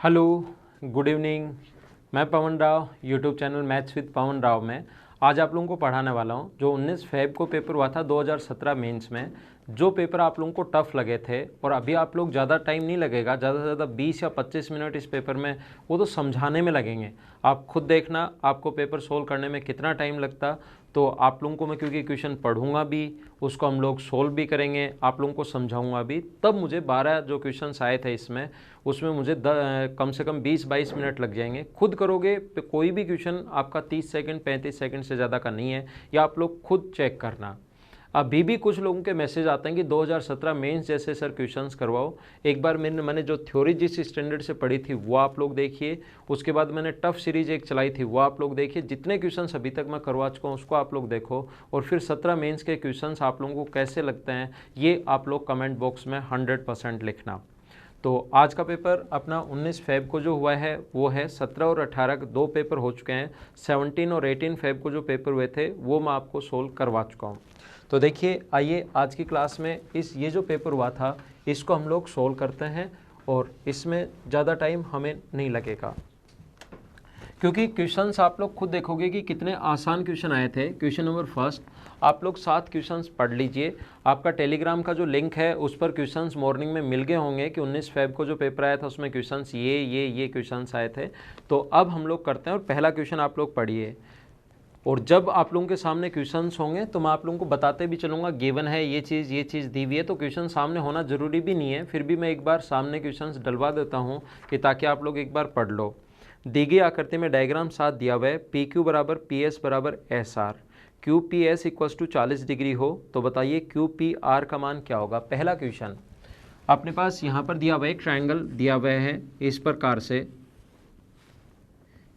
Hello, good evening. मैं Pawan Rao, YouTube channel maths with Pawan Rao में आज आप लोगों को पढ़ाने वाला हूं। जो 19 फेब को पेपर हुआ था 2017 मेंस में, जो पेपर आप लोगों को टफ़ लगे थे, और अभी आप लोग ज़्यादा टाइम नहीं लगेगा, ज़्यादा से ज़्यादा 20 या 25 मिनट इस पेपर में वो तो समझाने में लगेंगे। आप खुद देखना आपको पेपर सोल्व करने में कितना टाइम लगता। तो आप लोगों को मैं क्योंकि क्वेश्चन पढ़ूंगा भी, उसको हम लोग सोल्व भी करेंगे, आप लोगों को समझाऊंगा भी, तब मुझे 12 जो क्वेश्चंस आए थे इसमें, उसमें मुझे कम से कम 20-22 मिनट लग जाएंगे। खुद करोगे तो कोई भी क्वेश्चन आपका 30 सेकंड 35 सेकंड से ज़्यादा का नहीं है, या आप लोग खुद चेक करना। अभी भी कुछ लोगों के मैसेज आते हैं कि 2017 मेंस जैसे सर क्वेश्चंस करवाओ। एक बार मैंने जो थ्योरी जिस स्टैंडर्ड से पढ़ी थी वो आप लोग देखिए, उसके बाद मैंने टफ सीरीज एक चलाई थी वो आप लोग देखिए, जितने क्वेश्चंस अभी तक मैं करवा चुका हूँ उसको आप लोग देखो, और फिर 17 मेंस के क्वेश्चंस आप लोगों को कैसे लगते हैं ये आप लोग कमेंट बॉक्स में 100% लिखना। तो आज का पेपर अपना 19 फेब को जो हुआ है वो है, 17 और 18 के 2 पेपर हो चुके हैं। 17 और 18 फेब को जो पेपर हुए थे वो मैं आपको सोल्व करवा चुका हूँ। तो देखिए, आइए आज की क्लास में ये जो पेपर हुआ था इसको हम लोग सोल्व करते हैं, और इसमें ज़्यादा टाइम हमें नहीं लगेगा, क्योंकि क्वेश्चंस आप लोग खुद देखोगे कि कितने आसान क्वेश्चन आए थे। क्वेश्चन नंबर फर्स्ट आप लोग 7 क्वेश्चंस पढ़ लीजिए। आपका टेलीग्राम का जो लिंक है उस पर क्वेश्चंस मॉर्निंग में मिल गए होंगे कि 19 फेब को जो पेपर आया था उसमें क्वेश्चंस ये क्वेश्चंस आए थे। तो अब हम लोग करते हैं, और पहला क्वेश्चन आप लोग पढ़िए, और जब आप लोगों के सामने क्वेश्चंस होंगे तो मैं आप लोगों को बताते भी चलूँगा। गिवन है ये चीज़ दी हुई है, तो क्वेश्चन सामने होना ज़रूरी भी नहीं है, फिर भी मैं एक बार सामने क्वेश्चंस डलवा देता हूँ कि ताकि आप लोग एक बार पढ़ लो। दी गई आकृति में डायग्राम साथ दिया हुआ है, पी क्यू बराबर पी एस बराबर S R, Q P S equals to 40 degree हो, तो बताइए क्यू पी आर का मान क्या होगा। पहला क्वेश्चन अपने पास यहाँ पर दिया हुआ है, एक ट्रायंगल दिया हुआ है इस प्रकार से,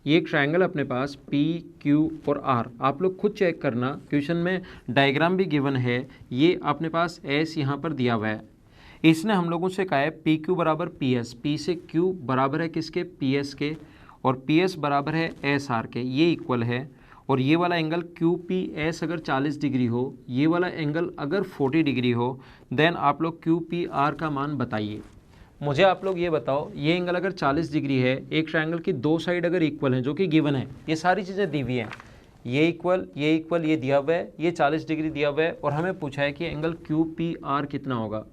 ये एक ट्रायंगल अपने पास पी क्यू और आर, आप लोग खुद चेक करना, क्वेश्चन में डायग्राम भी गिवन है। ये अपने पास एस यहाँ पर दिया हुआ है, इसने हम लोगों से कहा है पी क्यू बराबर पी एस, पी से क्यू बराबर है किसके, पी एस के, और पी एस बराबर है एस आर के, ये इक्वल है। और ये वाला एंगल क्यू पी एस अगर 40 डिग्री हो, ये वाला एंगल अगर 40 डिग्री हो, देन आप लोग क्यू पी आर का मान बताइए। मुझे आप लोग ये बताओ, ये एंगल अगर 40 डिग्री है, एक ट्रायंगल की 2 साइड अगर इक्वल है, जो कि गिवन है, ये सारी चीज़ें दी हुई हैं, ये इक्वल ये दिया हुआ है, ये 40 डिग्री दिया हुआ है, और हमें पूछा है कि एंगल क्यू पी आर कितना होगा।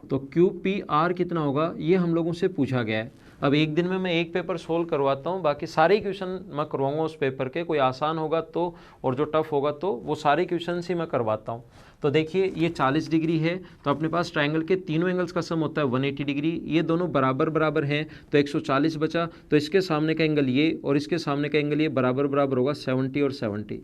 तो क्यू पी आर कितना होगा ये हम लोगों से पूछा गया है। अब एक दिन में मैं एक पेपर सोल्व करवाता हूँ, बाकी सारे क्वेश्चन मैं करवाऊंगा उस पेपर के, कोई आसान होगा तो, और जो टफ होगा तो वो सारे क्वेश्चन ही मैं करवाता हूँ। तो देखिए, ये 40 डिग्री है, तो अपने पास ट्रायंगल के तीनों एंगल्स का सम होता है 180 डिग्री, ये दोनों बराबर बराबर हैं, तो 140 बचा, तो इसके सामने का एंगल ये और इसके सामने का एंगल ये बराबर बराबर होगा 70 और 70।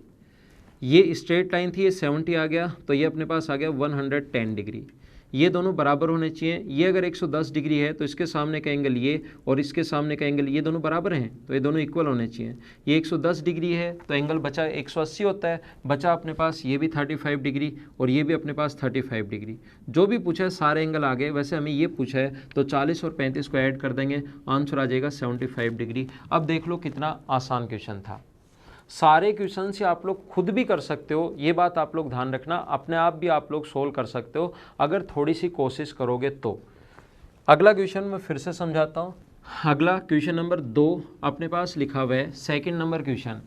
ये स्ट्रेट लाइन थी, ये 70 आ गया, तो ये अपने पास आ गया 110 डिग्री। ये दोनों बराबर होने चाहिए। ये अगर 110 डिग्री है तो इसके सामने का एंगल ये और इसके सामने का एंगल ये दोनों बराबर हैं, तो ये दोनों इक्वल होने चाहिए। ये 110 डिग्री है तो एंगल बचा 180 होता है, बचा अपने पास ये भी 35 डिग्री और ये भी अपने पास 35 डिग्री। जो भी पूछा है सारे एंगल आ गए। वैसे हमें ये पूछा है तो 40 और 35 को ऐड कर देंगे, आंसर आ जाएगा 75 डिग्री। अब देख लो कितना आसान क्वेश्चन था। सारे क्वेश्चन से आप लोग खुद भी कर सकते हो, ये बात आप लोग ध्यान रखना, अपने आप भी आप लोग सोल्व कर सकते हो अगर थोड़ी सी कोशिश करोगे तो। अगला क्वेश्चन मैं फिर से समझाता हूँ। अगला क्वेश्चन नंबर 2 अपने पास लिखा हुआ है, सेकंड नंबर क्वेश्चन,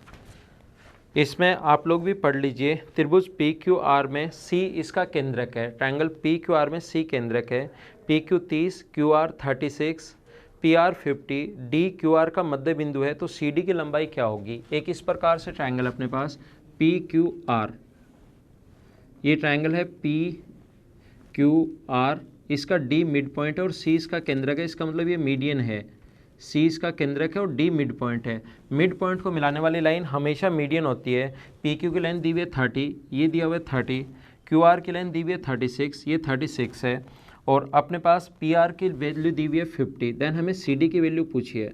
इसमें आप लोग भी पढ़ लीजिए। त्रिभुज पी क्यू आर में सी इसका केंद्रक है, ट्रायंगल पी क्यू आर में सी केंद्रक है, P Q 30, Q R 36, P R 50, D Q R का मध्य बिंदु है, तो सी डी की लंबाई क्या होगी। एक इस प्रकार से ट्रायंगल अपने पास पी क्यू आर, ये ट्रायंगल है पी क्यू आर, इसका डी मिड पॉइंट है और सी इसका केंद्रक है, इसका मतलब ये मीडियन है, सी इसका केंद्रक है और डी मिड पॉइंट है। मिड पॉइंट को मिलाने वाली लाइन हमेशा मीडियन होती है। पी क्यू की लाइन दी हुई है 30, ये दिया हुआ है 30, क्यू आर की लाइन दी हुई है 36, ये 36 है, और अपने पास पी आर की वैल्यू दी हुई है 50। देन हमें सी डी की वैल्यू पूछी है।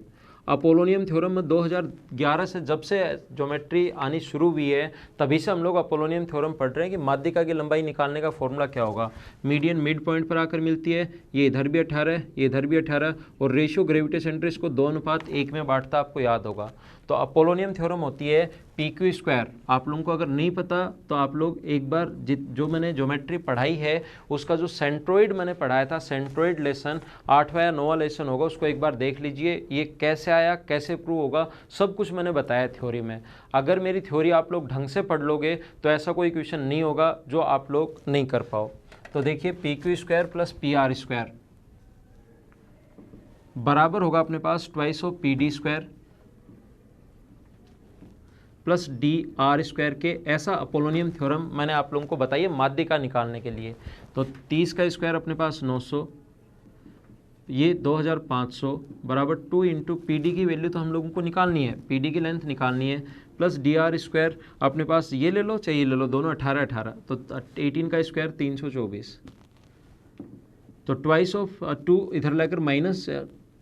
अपोलोनियम थ्योरम में 2011 से जब से ज्योमेट्री आनी शुरू हुई है तभी से हम लोग अपोलोनियम थ्योरम पढ़ रहे हैं कि माध्यिका की लंबाई निकालने का फॉर्मूला क्या होगा। मीडियन मिड पॉइंट पर आकर मिलती है, ये इधर भी 18 है, ये इधर भी 18, और रेशियो ग्रेविटी सेंटर इसको 2:1 में बांटता, आपको याद होगा। तो अपोलोनियम थ्योरम होती है पी क्यू स्क्वायर आप लोगों को अगर नहीं पता तो आप लोग एक बार जो मैंने ज्योमेट्री पढ़ाई है उसका जो सेंट्रोइड मैंने पढ़ाया था, सेंट्रोइड लेसन 8वां या 9वां लेसन होगा, उसको एक बार देख लीजिए। ये कैसे आया, कैसे प्रूव होगा, सब कुछ मैंने बताया थ्योरी में। अगर मेरी थ्योरी आप लोग ढंग से पढ़ लोगे तो ऐसा कोई क्वेश्चन नहीं होगा जो आप लोग नहीं कर पाओ। तो देखिए P Q square plus P R square बराबर होगा अपने पास twice of P D square plus D R square के। ऐसा अपोलोनियम थ्योरम मैंने आप लोगों को बताइए माध्यिका निकालने के लिए। तो 30 का स्क्वायर अपने पास 900, ये 2500 बराबर 2 इंटू पी डी की वैल्यू तो हम लोगों को निकालनी है, पी डी की लेंथ निकालनी है, प्लस डी आर स्क्वायर अपने पास ये ले लो चाहे ये ले लो, दोनों 18 18, तो 18 का स्क्वायर 324, तो ट्वाइस ऑफ 2 इधर लाकर माइनस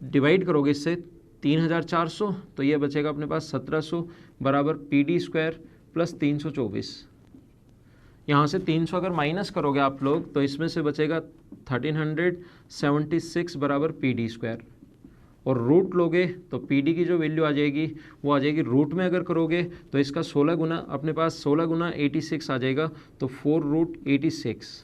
डिवाइड करोगे इससे 3400, तो ये बचेगा अपने पास 1700 बराबर पी डी स्क्वायर प्लस 324। यहाँ से 300 अगर माइनस करोगे आप लोग तो इसमें से बचेगा 1376 बराबर पी डी स्क्वायर, और रूट लोगे तो पी डी की जो वैल्यू आ जाएगी वो आ जाएगी रूट में अगर करोगे तो इसका 16 गुना अपने पास 16 गुना 86 आ जाएगा, तो 4√86।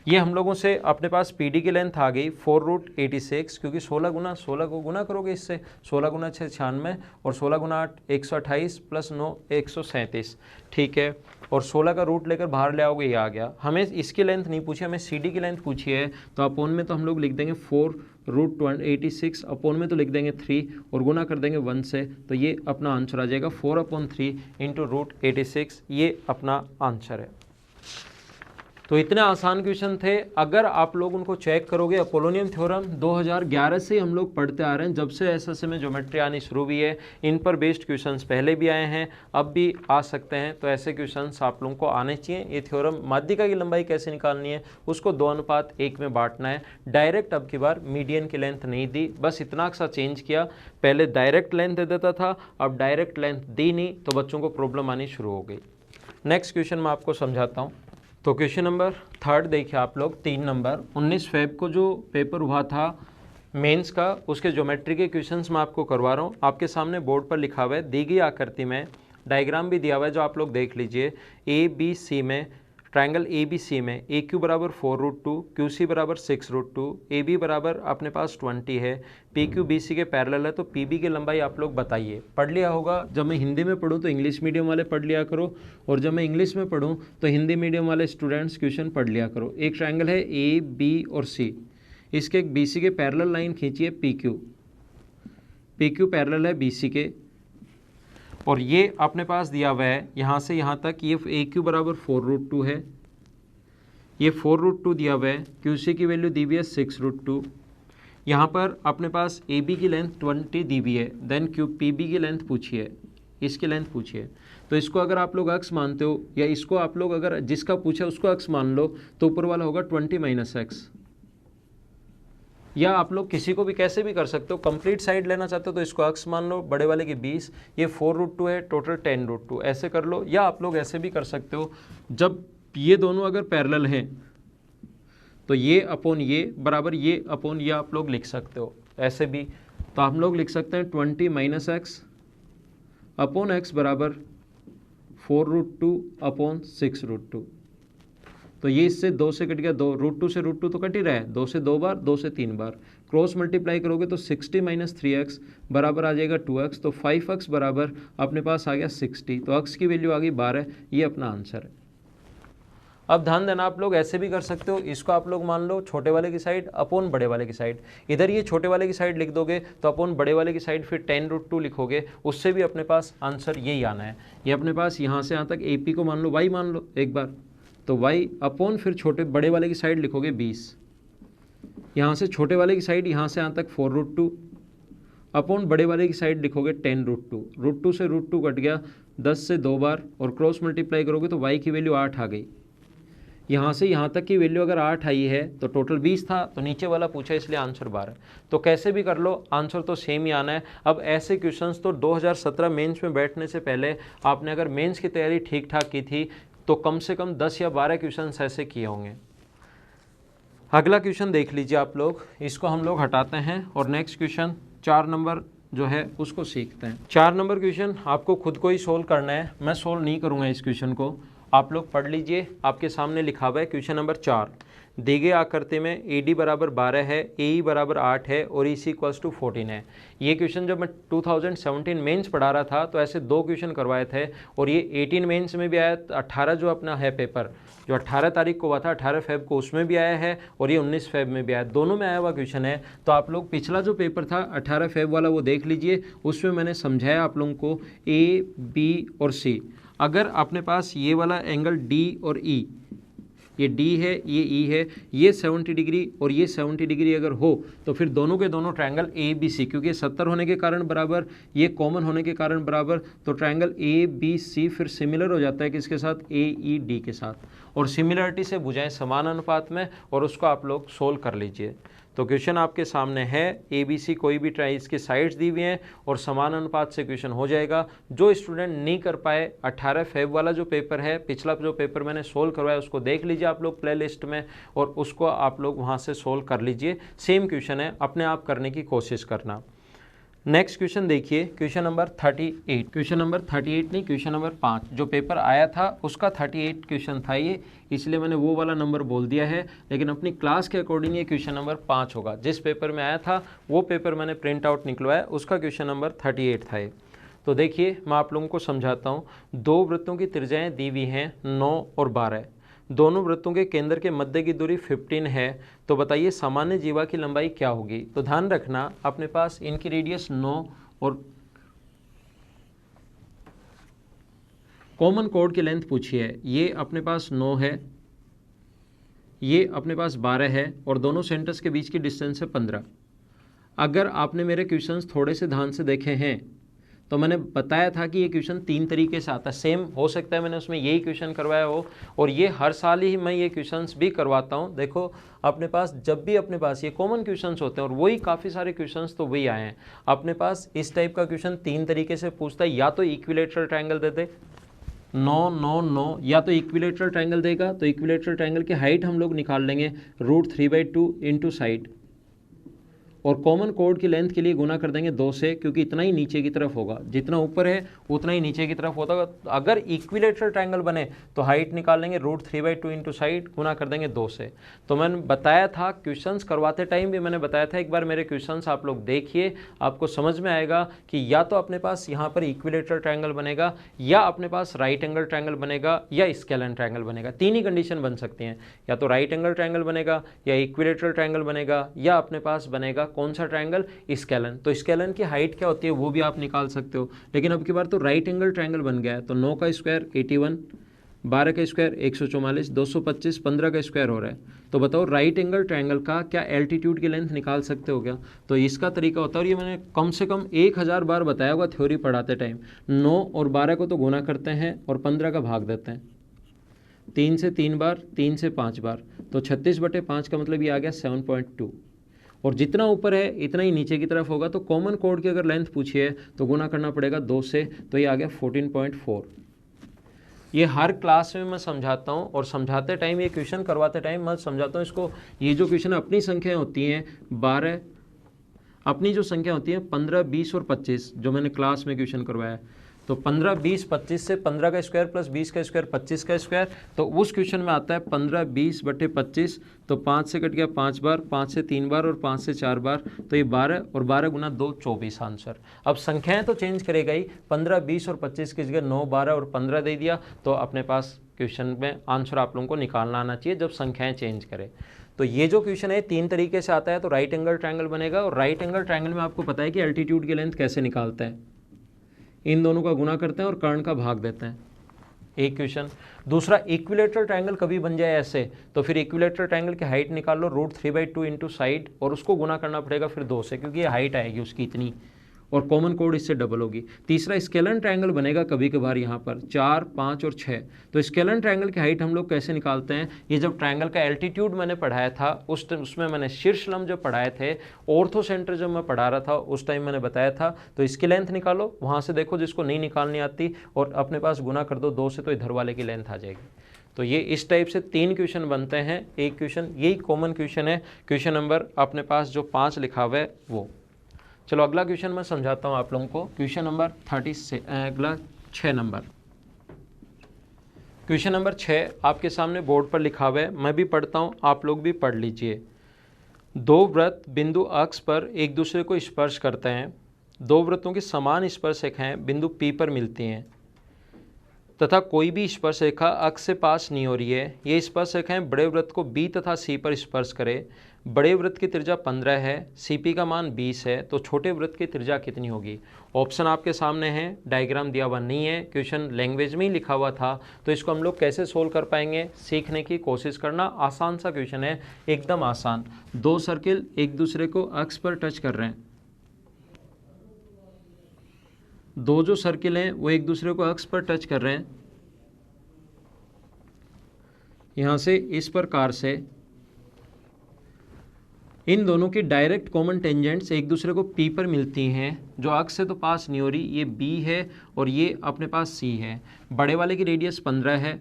ये हम लोगों से अपने पास पी डी की लेंथ आ गई 4√86, क्योंकि 16 गुना 16 को गुना करोगे इससे, 16 गुना 6 96 और 16 गुना 8 128 प्लस 9 137, ठीक है। और 16 का रूट लेकर बाहर ले आओगे, ये आ गया। हमें इसकी लेंथ नहीं पूछी, हमें सी डी की लेंथ पूछी है, तो अपोन में तो हम लोग लिख देंगे 4√86, अपोन में तो लिख देंगे 3 और गुना कर देंगे 1 से, तो ये अपना आंसर आ जाएगा 4/3 इंटू √86, ये अपना आंसर है। तो इतने आसान क्वेश्चन थे, अगर आप लोग उनको चेक करोगे। अपोलोनियम थ्योरम 2011 से हम लोग पढ़ते आ रहे हैं, जब से एसएससी में ज्योमेट्री आनी शुरू हुई है। इन पर बेस्ड क्वेश्चंस पहले भी आए हैं, अब भी आ सकते हैं, तो ऐसे क्वेश्चंस आप लोगों को आने चाहिए। ये थ्योरम माध्यिका की लंबाई कैसे निकालनी है उसको 2:1 में बांटना है। डायरेक्ट अब की बार मीडियन की लेंथ नहीं दी, बस इतना सा चेंज किया, पहले डायरेक्ट लेंथ दे देता था, अब डायरेक्ट लेंथ दी नहीं, तो बच्चों को प्रॉब्लम आनी शुरू हो गई। नेक्स्ट क्वेश्चन मैं आपको समझाता हूँ। तो क्वेश्चन नंबर 3 देखिए आप लोग, 3 नंबर 19 फेब को जो पेपर हुआ था मेंस का, उसके ज्योमेट्री के क्वेश्चंस मैं आपको करवा रहा हूँ। आपके सामने बोर्ड पर लिखा हुआ है, दी गई आकृति में डायग्राम भी दिया हुआ है जो आप लोग देख लीजिए। ए बी सी में ट्रायंगल ए बी सी में ए क्यू बराबर 4√2, क्यू सी बराबर 6√2, ए बी बराबर अपने पास 20 है, पी क्यू बी सी के पैरेलल है, तो पी बी की लंबाई आप लोग बताइए। पढ़ लिया होगा, जब मैं हिंदी में पढ़ूँ तो इंग्लिश मीडियम वाले पढ़ लिया करो, और जब मैं इंग्लिश में पढ़ूँ तो हिंदी मीडियम वाले स्टूडेंट्स क्वेश्चन पढ़ लिया करो। एक ट्रायंगल है ए बी और सी, इसके एक बी सी के पैरेलल लाइन खींचिए पी क्यू पैरेलल है बी सी के, और ये अपने पास दिया हुआ है यहाँ से यहाँ तक, ये ए क्यू बराबर 4√2 है, ये 4√2 दिया हुआ है, क्यू सी की वैल्यू दी हुई है 6√2, यहाँ पर अपने पास ए बी की लेंथ 20 दी हुई है, देन क्यू पी बी की लेंथ पूछिए, इसकी लेंथ पूछिए। तो इसको अगर आप लोग अक्स मानते हो, या इसको आप लोग अगर जिसका पूछा उसको अक्स मान लो, तो ऊपर वाला होगा 20 - x, या आप लोग किसी को भी कैसे भी कर सकते हो। कंप्लीट साइड लेना चाहते हो तो इसको अक्स मान लो, बड़े वाले की 20, ये 4√2 है, टोटल 10√2, ऐसे कर लो। या आप लोग ऐसे भी कर सकते हो, जब ये दोनों अगर पैरेलल हैं तो ये अपॉन ये बराबर ये अपॉन ये आप लोग लिख सकते हो ऐसे भी। तो हम लोग लिख सकते हैं 20 - x अपॉन x बराबर 4√2 अपॉन 6√2। तो ये इससे 2 से कट गया, 2 √2 से √2 तो कट ही रहा है, 2 से 2 बार, 2 से 3 बार, क्रॉस मल्टीप्लाई करोगे तो 60 - 3x बराबर आ जाएगा 2x, तो 5x बराबर अपने पास आ गया 60, तो x की वैल्यू आ गई 12, ये अपना आंसर है। अब ध्यान देना, आप लोग ऐसे भी कर सकते हो, इसको आप लोग मान लो छोटे वाले की साइड अपॉन बड़े वाले की साइड, इधर ये छोटे वाले की साइड लिख दोगे तो अपॉन बड़े वाले की साइड फिर 10√2 लिखोगे, उससे भी अपने पास आंसर यही आना है। ये अपने पास यहाँ से यहाँ तक ए पी को मान लो y मान लो एक बार, तो y अपॉन फिर छोटे बड़े वाले की साइड लिखोगे 20, यहाँ से छोटे वाले की साइड यहाँ से यहाँ तक 4√2 अपॉन बड़े वाले की साइड लिखोगे 10√2, √2 से √2 कट गया 10 से 2 बार, और क्रॉस मल्टीप्लाई करोगे तो y की वैल्यू 8 आ गई। यहाँ से यहाँ तक की वैल्यू अगर 8 आई है तो टोटल 20 था, तो नीचे वाला पूछा इसलिए आंसर 12। तो कैसे भी कर लो आंसर तो सेम ही आना है। अब ऐसे क्वेश्चंस तो 2017 मेंस में बैठने से पहले आपने अगर मेंस की तैयारी ठीक ठाक की थी तो कम से कम 10 या 12 क्वेश्चंस ऐसे किए होंगे। अगला क्वेश्चन देख लीजिए आप लोग, इसको हम लोग हटाते हैं और नेक्स्ट क्वेश्चन 4 नंबर जो है उसको सीखते हैं। 4 नंबर क्वेश्चन आपको खुद को ही सोल्व करना है, मैं सोल्व नहीं करूँगा इस क्वेश्चन को, आप लोग पढ़ लीजिए। आपके सामने लिखा हुआ है क्वेश्चन नंबर 4, दी गई आकृति में AD बराबर 12 है, AE बराबर 8 है और EC इक्वल्स टू 14 है। ये क्वेश्चन जब मैं 2017 मेंस पढ़ा रहा था तो ऐसे 2 क्वेश्चन करवाए थे और ये 18 मेंस में भी आया, 18 जो अपना है पेपर जो 18 तारीख को हुआ था, 18 फेब को, उसमें भी आया है और ये 19 फेब में भी आया, दोनों में आया हुआ क्वेश्चन है। तो आप लोग पिछला जो पेपर था 18 फेब वाला वो देख लीजिए, उसमें मैंने समझाया आप लोगों को A, B और C। अगर अपने पास ये वाला एंगल D और E, ये D है, ये E है, ये 70 डिग्री और ये 70 डिग्री अगर हो तो फिर दोनों के दोनों ट्रायंगल ABC, क्योंकि 70 होने के कारण बराबर, ये कॉमन होने के कारण बराबर, तो ट्रायंगल ABC फिर सिमिलर हो जाता है किसके साथ, AED के साथ। और सिमिलरिटी से बुझाएं समान अनुपात में और उसको आप लोग सोल्व कर लीजिए। तो क्वेश्चन आपके सामने है, ABC कोई भी ट्राई इसके साइड्स दी हुई हैं और समान अनुपात से क्वेश्चन हो जाएगा। जो स्टूडेंट नहीं कर पाए 18 फेब वाला जो पेपर है, पिछला जो पेपर मैंने सोल्व करवाया उसको देख लीजिए आप लोग प्लेलिस्ट में और उसको आप लोग वहाँ से सोल्व कर लीजिए। सेम क्वेश्चन है, अपने आप करने की कोशिश करना। नेक्स्ट क्वेश्चन देखिए, क्वेश्चन नंबर 38, क्वेश्चन नंबर 38 नहीं, क्वेश्चन नंबर 5 जो पेपर आया था उसका 38 क्वेश्चन था ये, इसलिए मैंने वो वाला नंबर बोल दिया है, लेकिन अपनी क्लास के अकॉर्डिंग ये क्वेश्चन नंबर 5 होगा। जिस पेपर में आया था वो पेपर मैंने प्रिंट आउट निकलवाया, उसका क्वेश्चन नंबर 38 था ये। तो देखिए मैं आप लोगों को समझाता हूँ। 2 वृत्तों की त्रिज्याएँ दी हुई हैं 9 और 12, दोनों वृत्तों के केंद्र के मध्य की दूरी 15 है। तो बताइए सामान्य जीवा की लंबाई क्या होगी। तो ध्यान रखना अपने पास इनकी रेडियस 9 और कॉमन कोड की लेंथ पूछी है, ये अपने पास 9 है, ये अपने पास 12 है और दोनों सेंटर्स के बीच की डिस्टेंस है 15। अगर आपने मेरे क्वेश्चंस थोड़े से ध्यान से देखे हैं तो मैंने बताया था कि ये क्वेश्चन 3 तरीके से आता है, सेम हो सकता है मैंने उसमें यही क्वेश्चन करवाया हो और ये हर साल ही मैं ये क्वेश्चंस भी करवाता हूँ। देखो अपने पास जब भी अपने पास ये कॉमन क्वेश्चंस होते हैं और वही काफ़ी सारे क्वेश्चंस तो वही आए हैं। अपने पास इस टाइप का क्वेश्चन 3 तरीके से पूछता है, या तो इक्विलेटरल ट्रायंगल दे दे 9 9 9, या तो इक्विलेटरल ट्रायंगल देगा तो इक्विलेटरल ट्रायंगल की हाइट हम लोग निकाल लेंगे √3/2 इंटू साइड और कॉमन कोड की लेंथ के लिए गुना कर देंगे 2 से, क्योंकि इतना ही नीचे की तरफ होगा, जितना ऊपर है उतना ही नीचे की तरफ होता है। अगर इक्विलेटरल ट्रायंगल बने तो हाइट निकाल लेंगे √3/2 इंटू साइड, गुना कर देंगे 2 से। तो मैंने बताया था क्वेश्चंस करवाते टाइम भी मैंने बताया था, एक बार मेरे क्वेश्चंस आप लोग देखिए, आपको समझ में आएगा कि या तो अपने पास यहाँ पर इक्विलेटरल ट्रायंगल बनेगा, या अपने पास राइट एंगल ट्रायंगल बनेगा, या स्केलन ट्रायंगल बनेगा। 3 ही कंडीशन बन सकती हैं, या तो राइट एंगल ट्रायंगल बनेगा, या इक्विलेटरल ट्रायंगल बनेगा, या अपने पास बनेगा कौन सा ट्रायंगल, स्केलन। तो स्केलन की हाइट क्या होती है वो भी आप निकाल सकते हो, लेकिन अब की बार तो राइट एंगल ट्रायंगल बन गया है। तो 9 का स्क्वायर 81, 12 का स्क्वायर 144, 225, 15 का स्क्वायर हो रहा है। तो बताओ राइट एंगल ट्रायंगल का क्या एल्टीट्यूड की लेंथ निकाल सकते हो क्या। तो इसका तरीका होता है, और ये मैंने कम से कम 1000 बार बताया होगा थ्योरी पढ़ाते टाइम। 9 और 12 को तो गुना करते हैं और 15 का भाग देते हैं, 3 से 3 बार, 3 से 5 बार, तो 36/5 का मतलब ये आ गया 7.2, और जितना ऊपर है इतना ही नीचे की तरफ होगा। तो कॉमन कोड की अगर लेंथ पूछी है तो गुना करना पड़ेगा 2 से, तो ये आ गया 14.4। ये हर क्लास में मैं समझाता हूँ और समझाते टाइम, ये क्वेश्चन करवाते टाइम मैं समझाता हूँ इसको। ये जो क्वेश्चन अपनी संख्या होती हैं 12, अपनी जो संख्या होती है 15, 20 और 25, जो मैंने क्लास में क्वेश्चन करवाया, तो 15, 20, 25 से 15 का स्क्वायर प्लस 20 का स्क्वायर 25 का स्क्वायर, तो उस क्वेश्चन में आता है 15, 20/25, तो 5 से कट गया 5 बार, 5 से 3 बार और 5 से 4 बार, तो ये 12 और 12 गुना 2 24 आंसर। अब संख्याएं तो चेंज करेगा ही, 15, 20 और 25 की जगह 9, 12 और 15 दे दिया, तो अपने पास क्वेश्चन में आंसर आप लोगों को निकालना आना चाहिए जब संख्याएँ चेंज करें। तो ये जो क्वेश्चन है 3 तरीके से आता है। तो राइट एंगल ट्रायंगल बनेगा, और राइट एंगल ट्रायंगल में आपको पता है कि एल्टीट्यूड की लेंथ कैसे निकालते हैं, इन दोनों का गुना करते हैं और कर्ण का भाग देते हैं, एक क्वेश्चन। दूसरा, इक्विलेटरल ट्रायंगल कभी बन जाए ऐसे, तो फिर इक्विलेटरल ट्रायंगल की हाइट निकाल लो √3/2 इंटू साइड, और उसको गुना करना पड़ेगा फिर 2 से, क्योंकि ये हाइट आएगी उसकी इतनी, और कॉमन कोड इससे डबल होगी। तीसरा, स्केलन ट्रायंगल बनेगा कभी कभार यहाँ पर 4, 5 और 6। तो स्केलन ट्रायंगल की हाइट हम लोग कैसे निकालते हैं, ये जब ट्रायंगल का एल्टीट्यूड मैंने पढ़ाया था उसमें मैंने शीर्ष लंब जो पढ़ाए थे, ऑर्थो सेंटर जब मैं पढ़ा रहा था उस टाइम मैंने बताया था। तो इसकी लेंथ निकालो, वहाँ से देखो जिसको नहीं निकालनी आती, और अपने पास गुना कर दो 2 से, तो इधर वाले की लेंथ आ जाएगी। तो ये इस टाइप से 3 क्वेश्चन बनते हैं। एक क्वेश्चन यही कॉमन क्वेश्चन है, क्वेश्चन नंबर अपने पास जो 5 लिखा हुआ है वो। चलो अगला क्वेश्चन मैं समझाता हूँ आप लोगों को। क्वेश्चन नंबर 36, अगला 6 नंबर। क्वेश्चन नंबर 6 आपके सामने बोर्ड पर लिखा हुआ है, मैं भी पढ़ता हूँ, आप लोग भी पढ़ लीजिए। दो वृत्त बिंदु अक्ष पर एक दूसरे को स्पर्श करते हैं। दो वृत्तों की समान स्पर्शरेखाएं बिंदु P पर मिलती हैं तथा कोई भी स्पर्शरेखा अक्ष से पास नहीं हो रही है। ये स्पर्शरेखाएं बड़े वृत्त को B तथा C पर स्पर्श करें। बड़े वृत्त की त्रिज्या 15 है, CP का मान 20 है, तो छोटे वृत्त की त्रिज्या कितनी होगी? ऑप्शन आपके सामने है, डायग्राम दिया हुआ नहीं है, क्वेश्चन लैंग्वेज में ही लिखा हुआ था, तो इसको हम लोग कैसे सोल्व कर पाएंगे? सीखने की कोशिश करना। आसान सा क्वेश्चन है, एकदम आसान। दो सर्किल एक दूसरे को अक्ष पर टच कर रहे हैं। दो जो सर्किल हैं वो एक दूसरे को अक्ष पर टच कर रहे हैं। यहाँ से इस प्रकार से इन दोनों की डायरेक्ट कॉमन टेंजेंट्स एक दूसरे को P पर मिलती हैं, जो अक्ष से तो पास नहीं हो रही, ये B है और ये अपने पास C है। बड़े वाले की रेडियस 15 है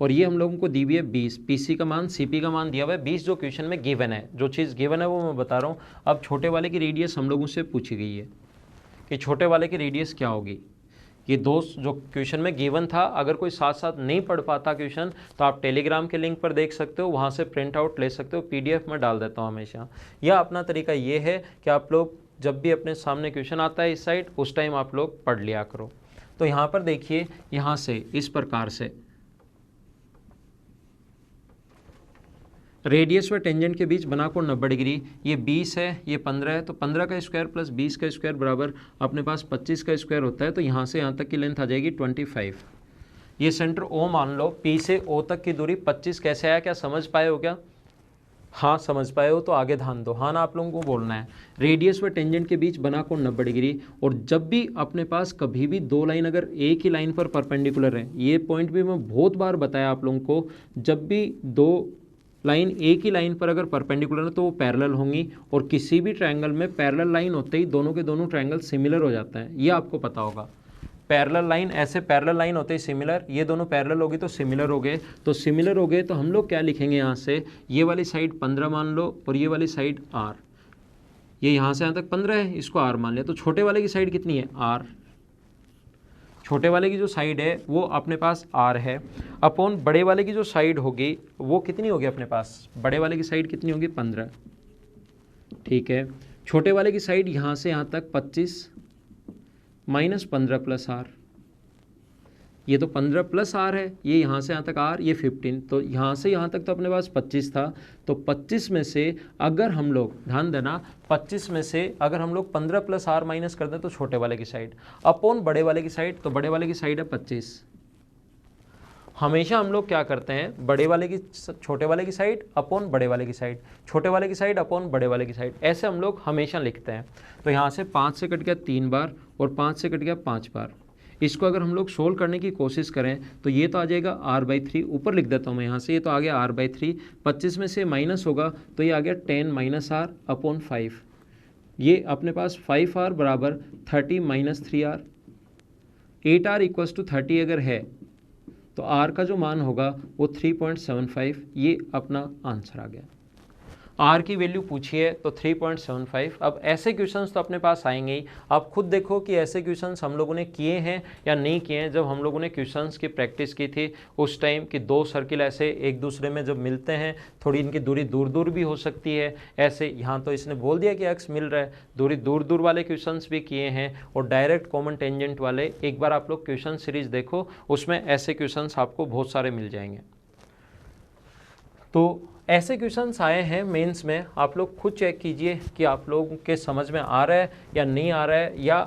और ये हम लोगों को दी हुई है 20। PC का मान, CP का मान दिया हुआ है 20, जो क्वेश्चन में गिवन है। जो चीज़ गिवन है वो मैं बता रहा हूँ। अब छोटे वाले की रेडियस हम लोगों से पूछी गई है कि छोटे वाले की रेडियस क्या होगी। ये दो जो क्वेश्चन में गिवन था, अगर कोई साथ साथ नहीं पढ़ पाता क्वेश्चन तो आप टेलीग्राम के लिंक पर देख सकते हो, वहाँ से प्रिंट आउट ले सकते हो। PDF में डाल देता हूँ हमेशा। या अपना तरीका ये है कि आप लोग जब भी अपने सामने क्वेश्चन आता है इस साइड, उस टाइम आप लोग पढ़ लिया करो। तो यहाँ पर देखिए, यहाँ से इस प्रकार से रेडियस व टेंजेंट के बीच बना कोण 90 डिग्री। ये 20 है, ये 15 है, तो 15 का स्क्वायर प्लस 20 का स्क्वायर बराबर अपने पास 25 का स्क्वायर होता है। तो यहाँ से यहाँ तक की लेंथ आ जाएगी 25। ये सेंटर O मान लो, P से O तक की दूरी 25 कैसे आया? क्या समझ पाए हो क्या? हाँ समझ पाए हो तो आगे ध्यान दो। हाँ ना, आप लोगों को बोलना है। रेडियस व टेंजेंट के बीच बना कोण 90 डिग्री, और जब भी अपने पास कभी भी दो लाइन अगर एक ही लाइन पर परपेंडिकुलर है, ये पॉइंट भी मैं बहुत बार बताया आप लोगों को, जब भी दो लाइन एक ही लाइन पर अगर परपेंडिकुलर है तो वो पैरेलल होंगी, और किसी भी ट्रायंगल में पैरेलल लाइन होते ही दोनों के दोनों ट्रायंगल सिमिलर हो जाते हैं, ये आपको पता होगा। पैरेलल लाइन, ऐसे पैरेलल लाइन होते ही सिमिलर, ये दोनों पैरेलल होगी तो सिमिलर हो गए। तो सिमिलर हो गए तो हम लोग क्या लिखेंगे? यहाँ से ये वाली साइड 15 मान लो और ये वाली साइड R। ये यहाँ से यहाँ तक 15 है, इसको R मान लिया। तो छोटे वाले की साइड कितनी है? R। छोटे वाले की जो साइड है वो अपने पास R है, अपॉन बड़े वाले की जो साइड होगी वो कितनी होगी अपने पास? बड़े वाले की साइड कितनी होगी? 15। ठीक है, छोटे वाले की साइड यहाँ से यहाँ तक 25 माइनस 15 प्लस R। ये तो 15 प्लस R है, ये यहाँ से यहाँ तक R, ये 15। तो यहाँ से यहाँ तक तो अपने पास 25 था। तो 25 में से अगर हम लोग, ध्यान देना, 25 में से अगर हम लोग 15 प्लस R माइनस कर दें तो छोटे वाले की साइड, अपॉन बड़े वाले की साइड, तो बड़े वाले की साइड है 25। हमेशा हम लोग क्या करते हैं? बड़े वाले की छोटे वाले की साइड अपॉन बड़े वाले की साइड, छोटे वाले की साइड अपॉन बड़े वाले की साइड, ऐसे हम लोग हमेशा लिखते हैं। तो यहाँ से 5 से कट गया 3 बार और 5 से कट गया 5 बार। इसको अगर हम लोग सोल्व करने की कोशिश करें तो ये तो आ जाएगा R/3, ऊपर लिख देता हूँ मैं यहाँ से, ये तो आ गया R/3। 25 में से माइनस होगा तो ये आ गया 10 माइनस R अपॉन 5। ये अपने पास 5R बराबर 30 minus 3R। 8R equals to 30 अगर है तो R का जो मान होगा वो 3.75, ये अपना आंसर आ गया। R की वैल्यू पूछी है तो 3.75। अब ऐसे क्वेश्चंस तो अपने पास आएंगे ही। आप खुद देखो कि ऐसे क्वेश्चंस हम लोगों ने किए हैं या नहीं किए हैं। जब हम लोगों ने क्वेश्चंस की प्रैक्टिस की थी उस टाइम कि दो सर्किल ऐसे एक दूसरे में जब मिलते हैं, थोड़ी इनकी दूरी दूर दूर भी हो सकती है। ऐसे यहाँ तो इसने बोल दिया कि अक्स मिल रहा है, दूरी दूर दूर वाले क्वेश्चंस भी किए हैं, और डायरेक्ट कॉमन टेंजेंट वाले। एक बार आप लोग क्वेश्चन सीरीज देखो, उसमें ऐसे क्वेश्चंस आपको बहुत सारे मिल जाएंगे। तो ऐसे क्वेश्चंस आए हैं मेंस में, आप लोग खुद चेक कीजिए कि आप लोगों के समझ में आ रहा है या नहीं आ रहा है। या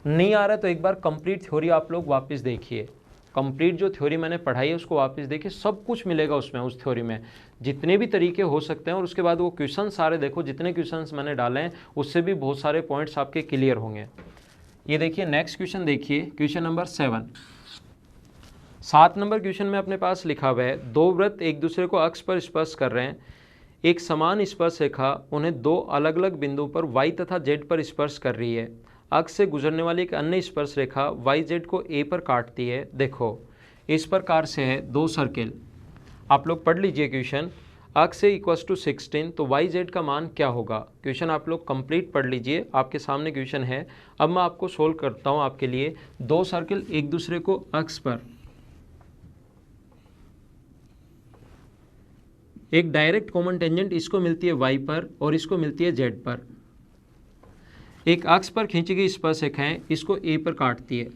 नहीं आ रहा है तो एक बार कंप्लीट थ्योरी आप लोग वापस देखिए। कंप्लीट जो थ्योरी मैंने पढ़ाई है उसको वापस देखिए, सब कुछ मिलेगा उसमें, उस थ्योरी में जितने भी तरीके हो सकते हैं। और उसके बाद वो क्वेश्चन सारे देखो, जितने क्वेश्चंस मैंने डाले हैं उससे भी बहुत सारे पॉइंट्स आपके क्लियर होंगे। ये देखिए नेक्स्ट क्वेश्चन देखिए, क्वेश्चन नंबर 7 नंबर क्वेश्चन में अपने पास लिखा हुआ है, दो वृत्त एक दूसरे को अक्ष पर स्पर्श कर रहे हैं। एक समान स्पर्श रेखा उन्हें दो अलग अलग बिंदुओं पर y तथा z पर स्पर्श कर रही है। अक्ष से गुजरने वाली एक अन्य स्पर्श रेखा yz को a पर काटती है। देखो इस प्रकार से है दो सर्किल, आप लोग पढ़ लीजिए क्वेश्चन। अक्स ए इक्वल्स टू 16, तो वाई जेड का मान क्या होगा। क्वेश्चन आप लोग कंप्लीट पढ़ लीजिए, आपके सामने क्वेश्चन है। अब मैं आपको सोल्व करता हूँ आपके लिए। दो सर्किल एक दूसरे को अक्स पर, एक डायरेक्ट कॉमन टेंजेंट इसको मिलती है y पर और इसको मिलती है z पर। एक अक्स पर खींची गई स्पर्शरेखाएं इसको a पर काटती है।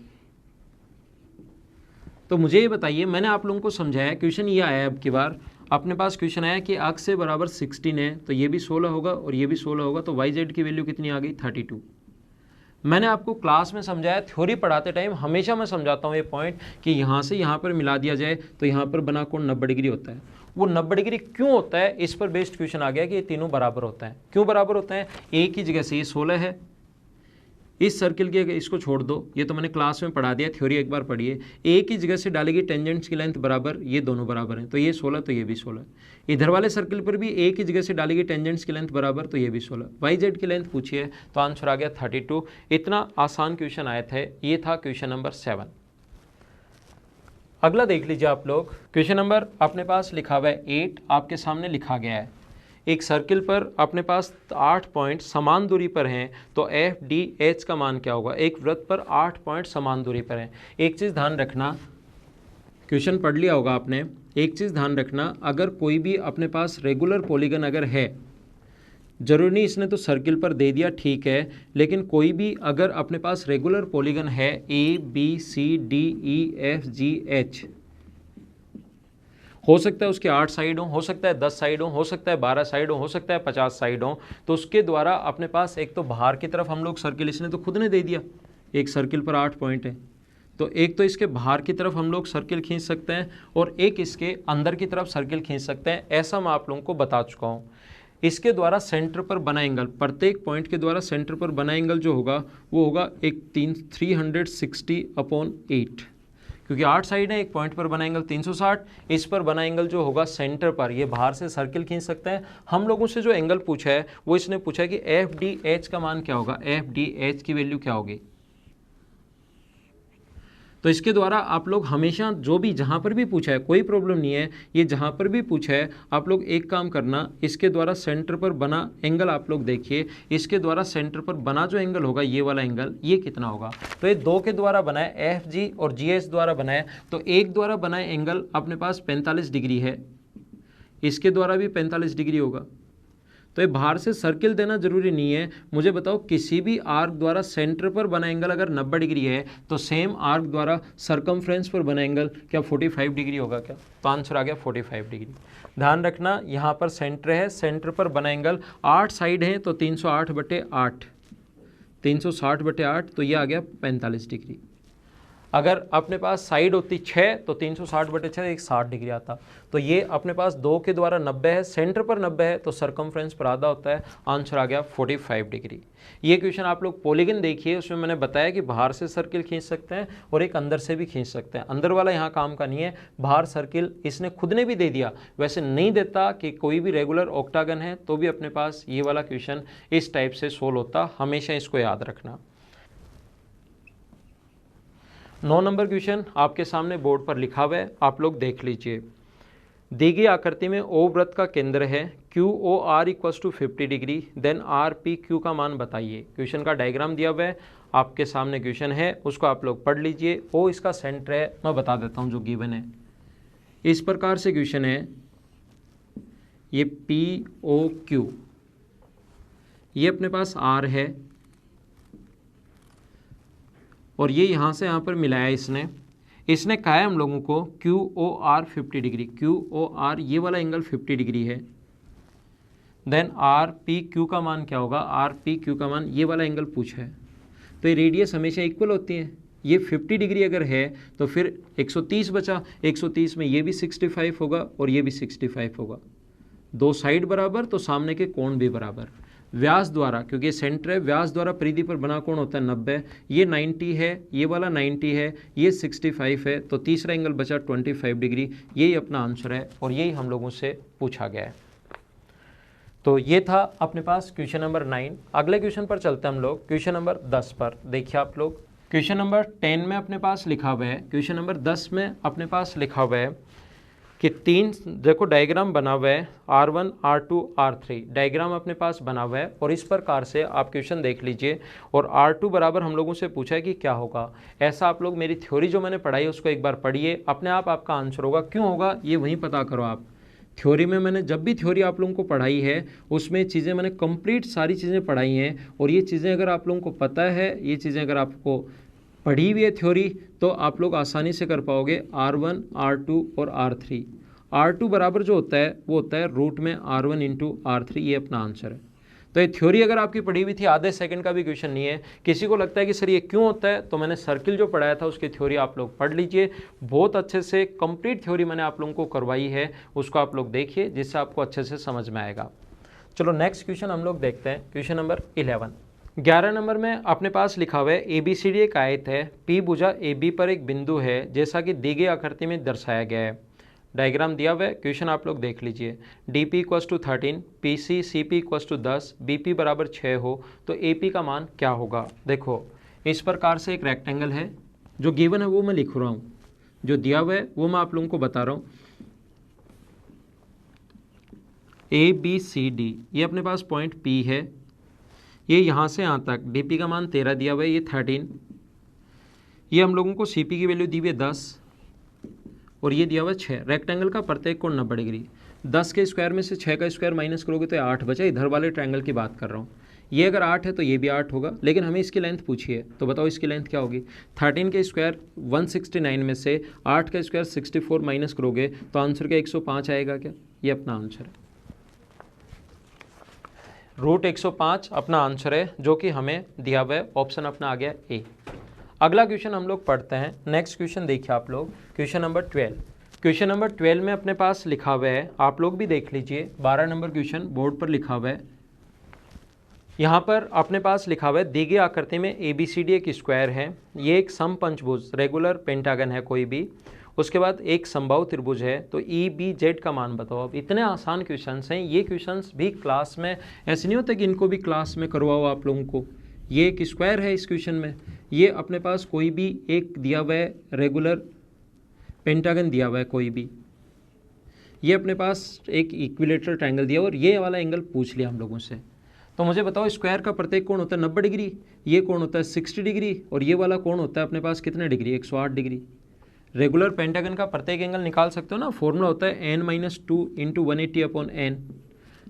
तो मुझे ये बताइए, मैंने आप लोगों को समझाया, क्वेश्चन ये आया अब की बार अपने पास क्वेश्चन आया कि अक्स से बराबर 16 है, तो ये भी 16 होगा और ये भी 16 होगा, तो वाई जेड की वैल्यू कितनी आ गई 32। मैंने आपको क्लास में समझाया, थ्योरी पढ़ाते टाइम हमेशा मैं समझाता हूँ ये पॉइंट कि यहाँ से यहाँ पर मिला दिया जाए तो यहाँ पर बना कोण 90 डिग्री होता है। वो 90 डिग्री क्यों होता है, इस पर बेस्ड क्वेश्चन आ गया कि ये तीनों बराबर होता है। क्यों बराबर होता है, एक ही जगह से ये 16 है, इस सर्किल के इसको छोड़ दो, ये तो मैंने क्लास में पढ़ा दिया, थ्योरी एक बार पढ़िए। एक ही जगह से डाली गई टेंजेंट्स की लेंथ बराबर, ये दोनों बराबर हैं, तो ये 16 तो ये भी 16। इधर वाले सर्किल पर भी एक ही जगह से डाली गई टेंजेंट्स की लेंथ बराबर, तो ये भी 16। वाई जेड की लेंथ पूछिए तो आंसर आ गया 32। इतना आसान क्वेश्चन आए थे, ये था क्वेश्चन नंबर 7। अगला देख लीजिए आप लोग, क्वेश्चन नंबर अपने पास लिखा हुआ है 8, आपके सामने लिखा गया है। एक सर्किल पर अपने पास 8 पॉइंट समान दूरी पर हैं, तो एफ डी एच का मान क्या होगा। एक वृत्त पर 8 पॉइंट समान दूरी पर हैं। एक चीज़ ध्यान रखना, क्वेश्चन पढ़ लिया होगा आपने, एक चीज़ ध्यान रखना, अगर कोई भी अपने पास रेगुलर पॉलीगन अगर है, जरूरी नहीं इसने तो सर्किल पर दे दिया ठीक है, लेकिन कोई भी अगर अपने पास रेगुलर पॉलीगन है A B C D E F G H, हो सकता है उसके 8 साइड हो सकता है 10 साइड हो सकता है 12 साइड हो सकता है 50 साइड हो, तो उसके द्वारा अपने पास एक तो बाहर की तरफ हम लोग सर्किल, इसने तो खुद ने दे दिया, एक सर्किल पर 8 पॉइंट है, तो एक तो इसके बाहर की तरफ हम लोग सर्किल खींच सकते हैं और एक इसके अंदर की तरफ सर्किल खींच सकते हैं। ऐसा मैं आप लोगों को बता चुका हूँ। इसके द्वारा सेंटर पर बना एंगल, प्रत्येक पॉइंट के द्वारा सेंटर पर बना एंगल जो होगा वो होगा एक 360/8, क्योंकि 8 साइड है, एक पॉइंट पर बना एंगल 360, इस पर बना एंगल जो होगा सेंटर पर, ये बाहर से सर्किल खींच सकते हैं। हम लोगों से जो एंगल पूछा है वो इसने पूछा है कि एफ डी एच का मान क्या होगा, एफ डी एच की वैल्यू क्या होगी। तो इसके द्वारा आप लोग हमेशा जो भी जहाँ पर भी पूछा है, कोई प्रॉब्लम नहीं है, ये जहाँ पर भी पूछा है आप लोग एक काम करना, इसके द्वारा सेंटर पर बना एंगल आप लोग देखिए, इसके द्वारा सेंटर पर बना जो एंगल होगा ये वाला एंगल, ये कितना होगा। तो ये 2 के द्वारा बना है, एफ जी और जी एच द्वारा बना है, तो एक द्वारा बना एंगल अपने पास 45 डिग्री है, इसके द्वारा भी 45 डिग्री होगा। तो ये बाहर से सर्किल देना जरूरी नहीं है। मुझे बताओ, किसी भी आर्क द्वारा सेंटर पर बना एंगल अगर 90 डिग्री है तो सेम आर्क द्वारा सर्कमफ्रेंस पर बना एंगल क्या 45 डिग्री होगा क्या। तो आंसर आ गया 45 डिग्री। ध्यान रखना, यहाँ पर सेंटर है, सेंटर पर बना एंगल 8 साइड है, तो 308/8, 360/8, तो ये आ गया 45 डिग्री। अगर अपने पास साइड होती 6 तो 360/6 एक 60 डिग्री आता। तो ये अपने पास 2 के द्वारा 90 है, सेंटर पर 90 है, तो सर्कमफ्रेंस पर आधा होता है। आंसर आ गया 45 डिग्री। ये क्वेश्चन आप लोग पॉलीगन देखिए, उसमें मैंने बताया कि बाहर से सर्किल खींच सकते हैं और एक अंदर से भी खींच सकते हैं। अंदर वाला यहाँ काम का नहीं है, बाहर सर्किल इसने खुद ने भी दे दिया, वैसे नहीं देता कि कोई भी रेगुलर ऑक्टागन है तो भी अपने पास ये वाला क्वेश्चन इस टाइप से सोल्व होता। हमेशा इसको याद रखना। 9 नंबर क्वेश्चन आपके सामने बोर्ड पर लिखा हुआ है, आप लोग देख लीजिए। दी गई आकृति में ओ वृत्त का केंद्र है, Q O R equals to 50 degree, then R P Q का मान बताइए। क्वेश्चन का डायग्राम दिया हुआ है, आपके सामने क्वेश्चन है, उसको आप लोग पढ़ लीजिए। ओ इसका सेंटर है, मैं बता देता हूँ जो गिवन है। इस प्रकार से क्वेश्चन है, ये पी ओ क्यू, ये अपने पास आर है और ये यहाँ से यहाँ पर मिलाया इसने कहा है हम लोगों को Q O R 50 degree, Q O R ये वाला एंगल 50 डिग्री है। देन आर पी क्यू का मान क्या होगा, आर पी क्यू का मान ये वाला एंगल पूछा है। तो ये रेडियस हमेशा इक्वल होती है, ये 50 डिग्री अगर है तो फिर 130 बचा, 130 में ये भी 65 होगा और ये भी 65 होगा। 2 साइड बराबर तो सामने के कोण भी बराबर। व्यास द्वारा, क्योंकि ये सेंटर है, व्यास द्वारा परिधि पर बना कोण होता है 90, ये 90 है, ये वाला 90 है, ये 65 है, तो तीसरा एंगल बचा 25 डिग्री। यही अपना आंसर है और यही हम लोगों से पूछा गया है। तो ये था अपने पास क्वेश्चन नंबर 9। अगले क्वेश्चन पर चलते हैं हम लोग, क्वेश्चन नंबर 10 पर। देखिए आप लोग, क्वेश्चन नंबर 10 में अपने पास लिखा हुआ है, क्वेश्चन नंबर 10 में अपने पास लिखा हुआ है कि तीन, देखो डायग्राम बना हुआ है R1 R2 R3, डायग्राम अपने पास बना हुआ है और इस प्रकार से आप क्वेश्चन देख लीजिए। और R2 बराबर हम लोगों से पूछा है कि क्या होगा। ऐसा आप लोग मेरी थ्योरी जो मैंने पढ़ाई है उसको एक बार पढ़िए, अपने आप आपका आंसर होगा। क्यों होगा ये वहीं पता करो आप। थ्योरी में मैंने जब भी थ्योरी आप लोगों को पढ़ाई है उसमें चीज़ें मैंने कंप्लीट सारी चीज़ें पढ़ाई हैं, और ये चीज़ें अगर आप लोगों को पता है, ये चीज़ें अगर आपको पढ़ी हुई है थ्योरी, तो आप लोग आसानी से कर पाओगे R1 R2 और R3। R2 बराबर जो होता है वो होता है रूट में R1 इंटू R3, ये अपना आंसर है। तो ये थ्योरी अगर आपकी पढ़ी हुई थी, आधे सेकंड का भी क्वेश्चन नहीं है। किसी को लगता है कि सर ये क्यों होता है, तो मैंने सर्किल जो पढ़ाया था उसकी थ्योरी आप लोग पढ़ लीजिए, बहुत अच्छे से कंप्लीट थ्योरी मैंने आप लोगों को करवाई है, उसको आप लोग देखिए जिससे आपको अच्छे से समझ में आएगा। चलो नेक्स्ट क्वेश्चन हम लोग देखते हैं, क्वेश्चन नंबर 11 नंबर में अपने पास लिखा हुआ है ABCD एक आयत है, P भुजा AB पर एक बिंदु है जैसा कि दी गई आकृति में दर्शाया गया है। डायग्राम दिया हुआ है, क्वेश्चन आप लोग देख लीजिए। DP equals to 13, PC CP equals to 10, BP बराबर 6 हो तो AP का मान क्या होगा। देखो इस प्रकार से एक रेक्टेंगल है, जो गिवन है वो मैं लिख रहा हूँ, जो दिया हुआ है वो मैं आप लोगों को बता रहा हूँ। ABCD ये अपने पास पॉइंट P है, ये यहाँ से यहाँ तक DP का मान 13 दिया हुआ है, ये 13, ये हम लोगों को CP की वैल्यू दी हुई है 10, और ये दिया हुआ है 6। रेक्टेंगल का प्रत्येक कोण 90 डिग्री। 10 के स्क्वायर में से 6 का स्क्वायर माइनस करोगे तो 8 बचा। इधर वाले ट्रायंगल की बात कर रहा हूँ। ये अगर 8 है तो ये भी 8 होगा, लेकिन हमें इसकी लेंथ पूछी है, तो बताओ इसकी लेंथ क्या होगी। 13 के स्क्वायर 169 में से 8 का स्क्वायर 64 माइनस करोगे तो आंसर क्या 105 आएगा क्या। ये अपना आंसर है, रूट 105 अपना आंसर है, जो कि हमें दिया हुआ है। ऑप्शन अपना आ गया ए। अगला क्वेश्चन हम लोग पढ़ते हैं। नेक्स्ट क्वेश्चन देखिए आप लोग, क्वेश्चन नंबर 12। क्वेश्चन नंबर 12 में अपने पास लिखा हुआ है, आप लोग भी देख लीजिए। 12 नंबर क्वेश्चन बोर्ड पर लिखा हुआ है। यहाँ पर अपने पास लिखा हुआ है, दी गई आकृति में ABCD एक स्क्वायर है, ये एक समपंचभुज रेगुलर पेंटागन है कोई भी, उसके बाद एक समबाहु त्रिभुज है, तो EBZ का मान बताओ। अब इतने आसान क्वेश्चंस हैं, ये क्वेश्चंस भी क्लास में, ऐसे नहीं होता कि इनको भी क्लास में करवाओ आप लोगों को। ये एक स्क्वायर है इस क्वेश्चन में, ये अपने पास कोई भी एक दिया हुआ है रेगुलर पेंटागन दिया हुआ है कोई भी, ये अपने पास एक इक्विलेटरल ट्रायंगल दिया, और ये वाला एंगल पूछ लिया हम लोगों से। तो मुझे बताओ स्क्वायर का प्रत्येक कोण होता है 90 डिग्री, ये कोण होता है 60 डिग्री, और ये वाला कोण होता है अपने पास कितने डिग्री 108 डिग्री। रेगुलर पेंटागन का प्रत्येक एंगल निकाल सकते हो ना, फॉर्मूला होता है n-2 into 180/n।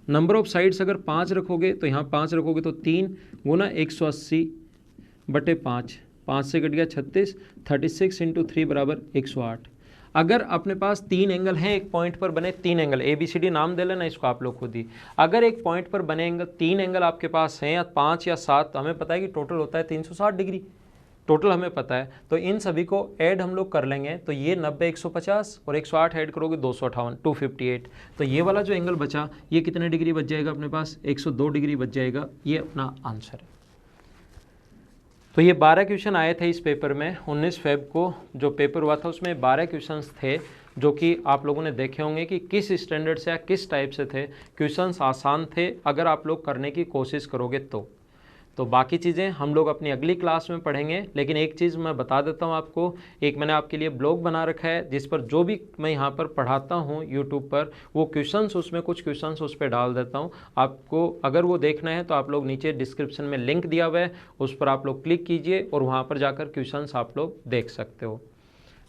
Number of sides अगर 5 रखोगे तो यहाँ 5 रखोगे तो 3 गुना 180/5, 5 से कट गया 36, 36 इंटू 3 बराबर 108। अगर अपने पास 3 एंगल हैं एक पॉइंट पर बने, 3 एंगल, ABCD नाम दे लेना इसको आप लोग खुद ही। अगर एक पॉइंट पर बने एंगल 3 एंगल आपके पास हैं, या 5 या 7, तो हमें पता है कि टोटल होता है 360 डिग्री, टोटल हमें पता है। तो इन सभी को ऐड हम लोग कर लेंगे, तो ये 90 150 और 108 ऐड करोगे 258 258। तो ये वाला जो एंगल बचा ये कितने डिग्री बच जाएगा अपने पास 102 डिग्री बच जाएगा। ये अपना आंसर है। तो ये 12 क्वेश्चन आए थे इस पेपर में। 19 फेब को जो पेपर हुआ था उसमें 12 क्वेश्चंस थे, जो कि आप लोगों ने देखे होंगे कि किस स्टैंडर्ड से या किस टाइप से थे। क्वेश्चंस आसान थे अगर आप लोग करने की कोशिश करोगे तो बाकी चीज़ें हम लोग अपनी अगली क्लास में पढ़ेंगे। लेकिन एक चीज़ मैं बता देता हूँ आपको, एक मैंने आपके लिए ब्लॉग बना रखा है जिस पर जो भी मैं यहाँ पर पढ़ाता हूँ यूट्यूब पर, वो क्वेश्चंस, उसमें कुछ क्वेश्चंस उस पर डाल देता हूँ। आपको अगर वो देखना है तो आप लोग नीचे डिस्क्रिप्शन में लिंक दिया हुआ है, उस पर आप लोग क्लिक कीजिए और वहाँ पर जाकर क्वेश्चंस आप लोग देख सकते हो।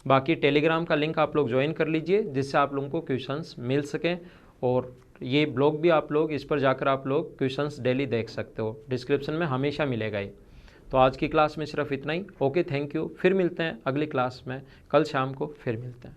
बाकी टेलीग्राम का लिंक आप लोग ज्वाइन कर लीजिए, जिससे आप लोगों को क्वेश्चंस मिल सकें। और ये ब्लॉग भी आप लोग, इस पर जाकर आप लोग क्वेश्चंस डेली देख सकते हो, डिस्क्रिप्शन में हमेशा मिलेगा ये। तो आज की क्लास में सिर्फ इतना ही। Okay, thank you. फिर मिलते हैं अगली क्लास में, कल शाम को फिर मिलते हैं।